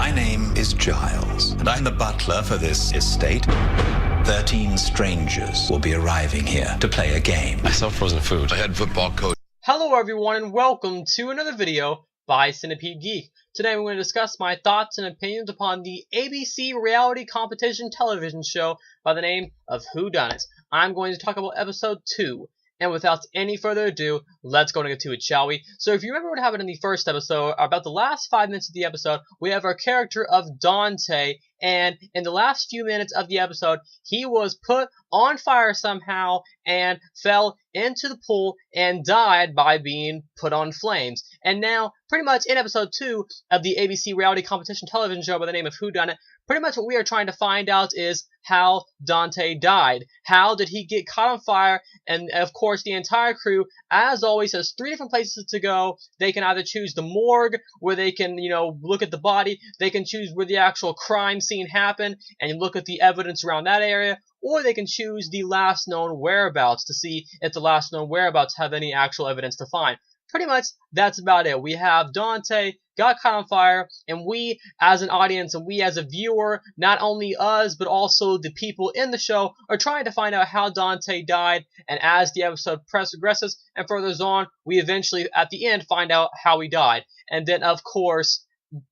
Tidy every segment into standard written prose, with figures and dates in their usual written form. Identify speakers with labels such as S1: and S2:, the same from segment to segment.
S1: My name is Giles, and I'm the butler for this estate. 13 strangers will be arriving here to play a game.
S2: I sell frozen food.
S3: I had football coach.
S4: Hello everyone and welcome to another video by Centipede Geek. Today we're going to discuss my thoughts and opinions upon the ABC reality competition television show by the name of Whodunnit. I'm going to talk about episode 2. And without any further ado, let's go into it, shall we? So if you remember what happened in the first episode, about the last 5 minutes of the episode, we have our character of Dante, and in the last few minutes of the episode, he was put on fire somehow and fell into the pool and died by being put on flames. And now, pretty much in episode 2 of the ABC reality competition television show by the name of Whodunnit, pretty much what we are trying to find out is how Dante died. How did he get caught on fire? And of course, the entire crew, as always, has 3 different places to go. They can either choose the morgue, where they can, look at the body. They can choose where the actual crime scene happened and look at the evidence around that area. Or they can choose the last known whereabouts to see if the last known whereabouts have any actual evidence to find. Pretty much, that's about it. We have Dante got caught on fire, and we as an audience and we as a viewer, not only us, but also the people in the show, are trying to find out how Dante died, and as the episode progresses and furthers on, we eventually, at the end, find out how he died. And then, of course,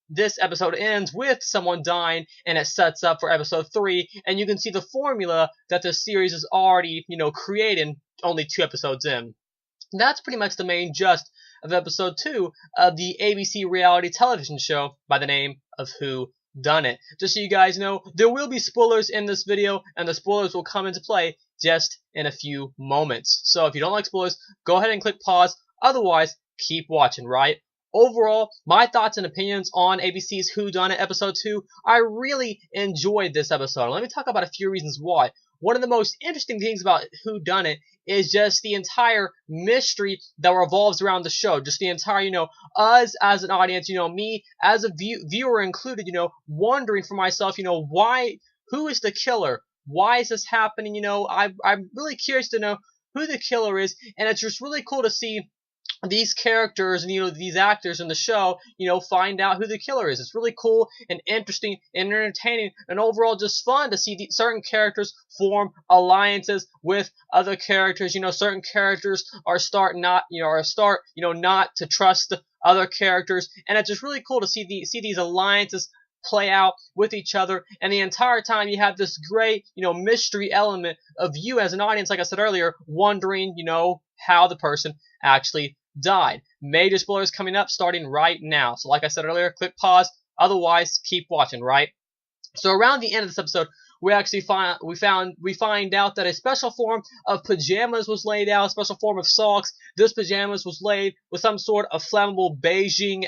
S4: this episode ends with someone dying, and it sets up for episode 3, and you can see the formula that the series is already, creating only 2 episodes in. That's pretty much the main gist of episode 2 of the ABC reality television show by the name of Whodunnit. Just so you guys know, there will be spoilers in this video, and the spoilers will come into play just in a few moments. So if you don't like spoilers, go ahead and click pause. Otherwise, keep watching, right? Overall, my thoughts and opinions on ABC's Whodunnit episode 2, I really enjoyed this episode. Let me talk about a few reasons why. One of the most interesting things about Whodunnit is just the entire mystery that revolves around the show. Just the entire, us as an audience, me as a viewer included, wondering for myself, who is the killer? Why is this happening? I'm really curious to know who the killer is, and it's just really cool to see these characters and these actors in the show find out who the killer is. It's really cool and interesting and entertaining and overall just fun to see certain characters form alliances with other characters. Certain characters are not to trust other characters, and it's just really cool to see these alliances play out with each other, and the entire time you have this great mystery element of you as an audience, like I said earlier, wondering how the person actually died. Major spoilers coming up starting right now. So like I said earlier, click pause. Otherwise, keep watching, right? So around the end of this episode, we actually find out that a special form of pajamas was laid out, a special form of socks. This pajamas was laid with some sort of flammable binging,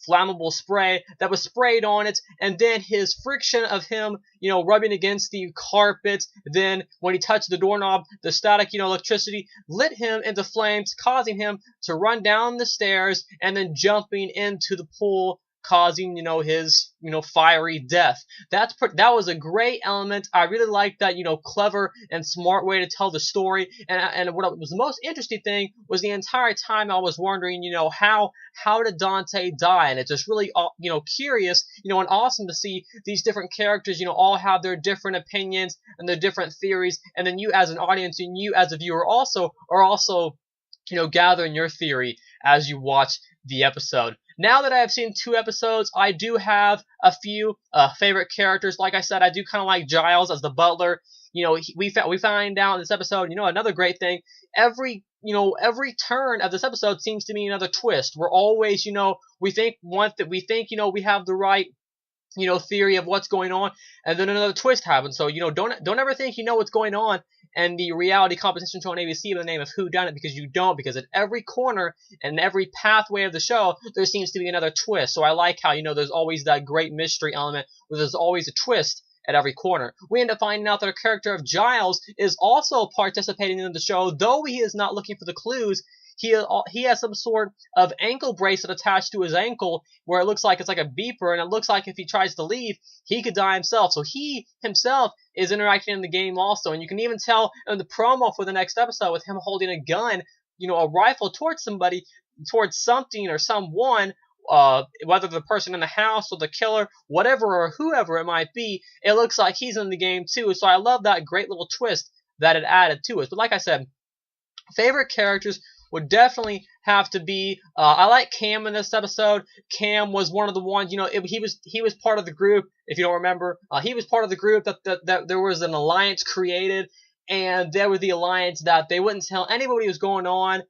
S4: flammable spray that was sprayed on it, and then his friction of him, rubbing against the carpet, then when he touched the doorknob, the static, electricity lit him into flames, causing him to run down the stairs and then jumping into the pool, causing, his, fiery death. That was a great element. I really liked that, clever and smart way to tell the story. And what was the most interesting thing was the entire time I was wondering, how did Dante die? And it's just really, curious, and awesome to see these different characters, all have their different opinions and their different theories. And then you as an audience and you as a viewer are also, gathering your theory as you watch the episode. Now that I have seen 2 episodes, I do have a few favorite characters. Like I said, I do kind of like Giles as the butler. We find out in this episode, another great thing. Every turn of this episode seems to be another twist. We're always, we think we have the right, theory of what's going on, and then another twist happens. So, don't ever think you know what's going on and the reality competition show on ABC by the name of Whodunnit, because you don't, because at every corner and every pathway of the show, there seems to be another twist. So I like how, there's always that great mystery element where there's always a twist at every corner. We end up finding out that our character of Giles is also participating in the show, though he is not looking for the clues. He has some sort of ankle bracelet attached to his ankle where it looks like it's like a beeper, and it looks like if he tries to leave, he could die himself. So he himself is interacting in the game also, and you can even tell in the promo for the next episode with him holding a gun, a rifle towards somebody, towards something or someone, whether the person in the house or the killer, whatever or whoever it might be, it looks like he's in the game too. So I love that great little twist that it added to it. But like I said, favorite characters would definitely have to be, I like Cam in this episode. Cam was one of the ones, he was part of the group, if you don't remember. He was part of the group that there was an alliance created, and there was the alliance that they wouldn't tell anybody what was going on.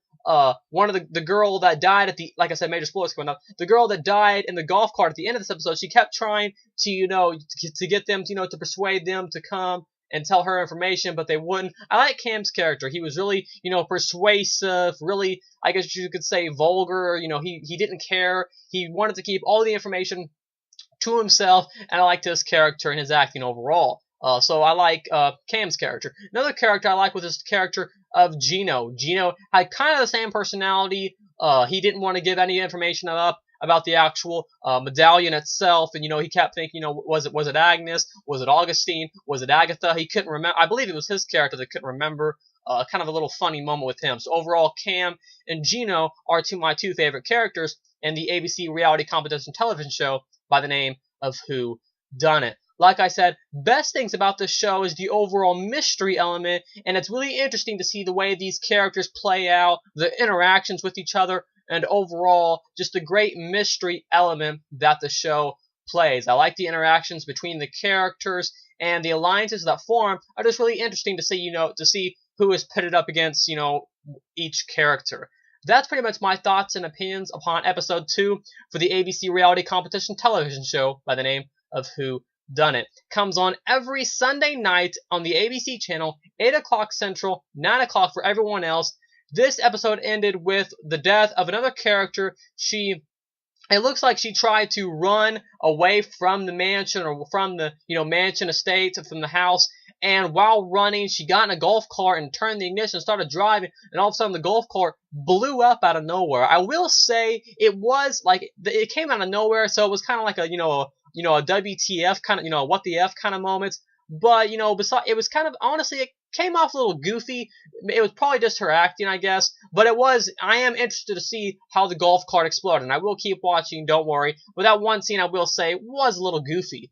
S4: One of the girl that died at the, like I said, major spoilers coming up. The girl that died in the golf cart at the end of this episode, she kept trying to, to get them, to persuade them to come and tell her information, but they wouldn't. I like Cam's character. He was really, persuasive, really, I guess you could say vulgar. He didn't care. He wanted to keep all the information to himself, and I liked his character and his acting overall. So I like Cam's character. Another character I like was this character of Gino. Gino had kind of the same personality. He didn't want to give any information up about the actual medallion itself, and he kept thinking, was it Agnes? Was it Augustine? Was it Agatha? He couldn't remember. I believe it was his character that couldn't remember. Kind of a little funny moment with him. So overall, Cam and Gino are my two favorite characters in the ABC reality competition television show by the name of Whodunnit. Like I said, best things about this show is the overall mystery element, and it's really interesting to see the way these characters play out, the interactions with each other, and overall, just the great mystery element that the show plays. I like the interactions between the characters, and the alliances that form are just really interesting to see, to see who is pitted up against, each character. That's pretty much my thoughts and opinions upon episode 2 for the ABC reality competition television show by the name of Whodunnit. Comes on every Sunday night on the ABC channel, 8 o'clock Central, 9 o'clock for everyone else. This episode ended with the death of another character. It looks like she tried to run away from the mansion, or from the, mansion estate, from the house. And while running, she got in a golf cart and turned the ignition and started driving. And all of a sudden, the golf cart blew up out of nowhere. I will say it was like, it came out of nowhere. So it was kind of like a, a WTF kind of, what the F kind of moments. But, besides, it was kind of, honestly, it came off a little goofy. It was probably just her acting, I guess. But I am interested to see how the golf cart exploded. And I will keep watching, don't worry. But that one scene, I will say, was a little goofy.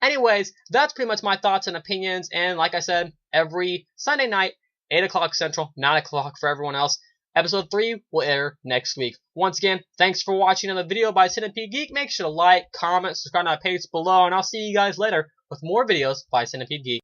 S4: Anyways, that's pretty much my thoughts and opinions. And like I said, every Sunday night, 8 o'clock Central, 9 o'clock for everyone else. Episode 3 will air next week. Once again, thanks for watching another video by Centipede Geek. Make sure to like, comment, subscribe to my page below, and I'll see you guys later with more videos by Centipede Geek.